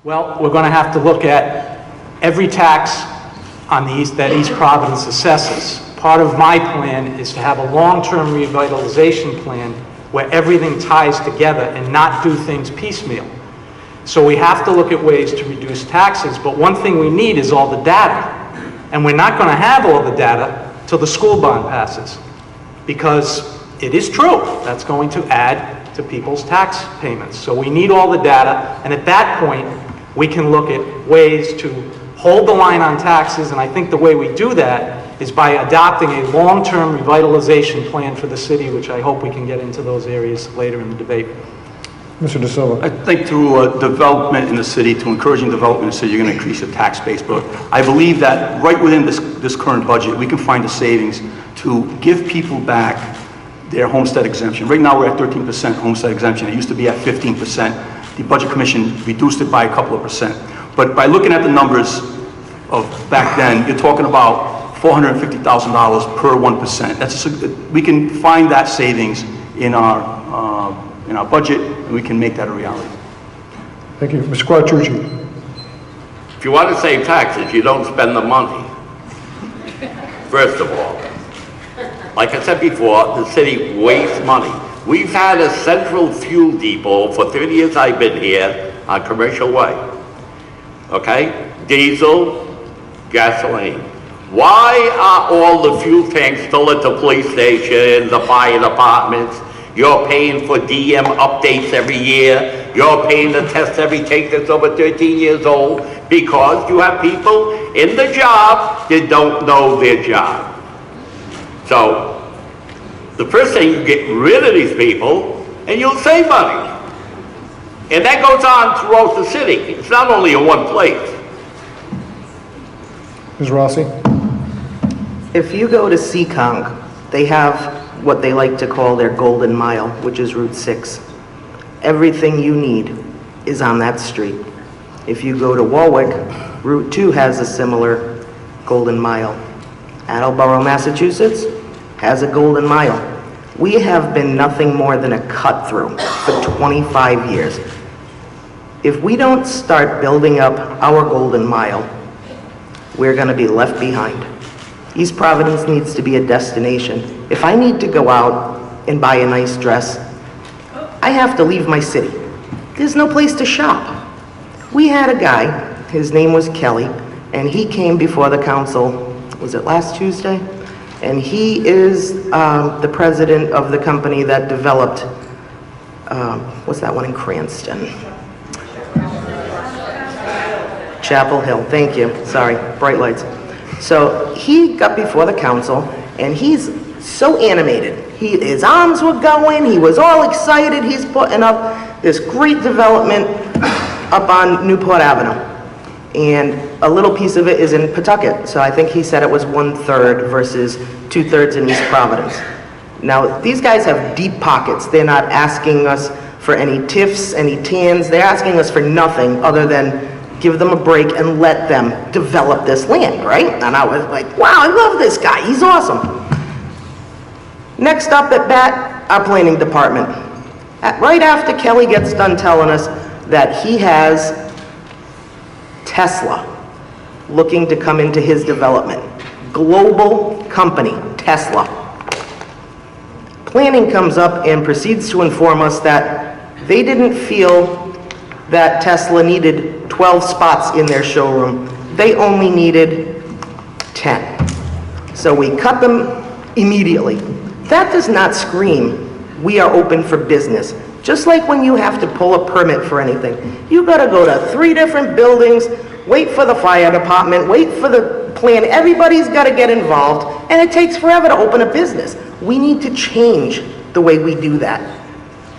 Well, we're going to have to look at every tax on the that East Providence assesses. Part of my plan is to have a long-term revitalization plan where everything ties together and not do things piecemeal. So we have to look at ways to reduce taxes, but one thing we need is all the data. And we're not going to have all the data till the school bond passes, because it is true that's going to add to people's tax payments. So we need all the data, and at that point we can look at ways to hold the line on taxes, and I think the way we do that is by adopting a long-term revitalization plan for the city, which I hope we can get into those areas later in the debate. Mr. De Silva. I think through development in the city, to encouraging development in the city, you're going to increase the tax base. But I believe that right within this current budget, we can find the savings to give people back their homestead exemption. Right now we're at 13% homestead exemption. It used to be at 15%. The Budget Commission reduced it by a couple of percent. But by looking at the numbers of back then, you're talking about $450,000 per 1%. That's we can find that savings in our budget, and we can make that a reality. Thank you. Mr. Quattrucci. If you want to save taxes, you don't spend the money. First of all, like I said before, the city wastes money. We've had a central fuel depot for 30 years I've been here on Commercial Way. Okay? Diesel, gasoline. Why are all the fuel tanks still at the police station, the fire departments? You're paying for DM updates every year. You're paying the test every tank that's over 13 years old, because you have people in the job that don't know their job. So the first thing, you get rid of these people and you'll save money. And that goes on throughout the city. It's not only in one place. Ms. Rossi. If you go to Seekonk, they have what they like to call their golden mile, which is Route 6. Everything you need is on that street. If you go to Warwick, Route 2 has a similar golden mile. Attleboro, Massachusetts has a golden mile. We have been nothing more than a cut through for 25 years. If we don't start building up our golden mile, we're going to be left behind. East Providence needs to be a destination. If I need to go out and buy a nice dress, I have to leave my city. There's no place to shop. We had a guy, his name was Kelly, and he came before the council, was it last Tuesday? And he is the president of the company that developed, what's that one in Cranston? Chapel Hill, thank you, sorry, bright lights. So he got before the council, and he's so animated. His arms were going, he was all excited. He's putting up this great development up on Newport Avenue. And a little piece of it is in Pawtucket. So I think he said it was 1/3 versus 2/3 in East Providence. Now, these guys have deep pockets. They're not asking us for any TIFs, any TANs. They're asking us for nothing other than give them a break and let them develop this land, right? And I was like, wow, I love this guy. He's awesome. Next up at bat, our planning department. Right after Kelly gets done telling us that he has Tesla looking to come into his development. Global company, Tesla. Planning comes up and proceeds to inform us that they didn't feel that Tesla needed 12 spots in their showroom. They only needed 10. So we cut them immediately. That does not scream, we are open for business. Just like when you have to pull a permit for anything. You gotta go to 3 different buildings, wait for the fire department, wait for the plan. Everybody's gotta get involved, and it takes forever to open a business. We need to change the way we do that.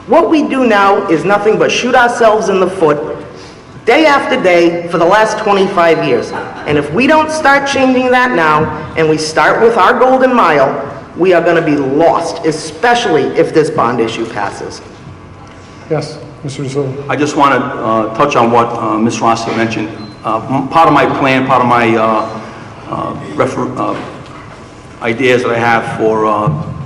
What we do now is nothing but shoot ourselves in the foot day after day for the last 25 years. And if we don't start changing that now, and we start with our golden mile, we are gonna be lost, especially if this bond issue passes. Yes, Mr. De Silva. I just want to touch on what Miss Rossi mentioned. Part of my plan, part of my ideas that I have for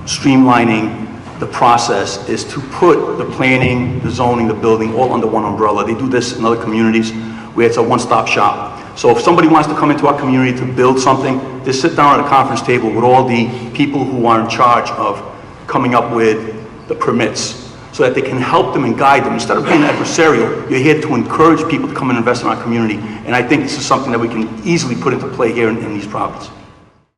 streamlining the process is to put the planning, the zoning, the building all under one umbrella. They do this in other communities where it's a one-stop shop. So if somebody wants to come into our community to build something, just sit down at a conference table with all the people who are in charge of coming up with the permits, so that they can help them and guide them. Instead of being adversarial, you're here to encourage people to come and invest in our community. And I think this is something that we can easily put into play here in East Providence.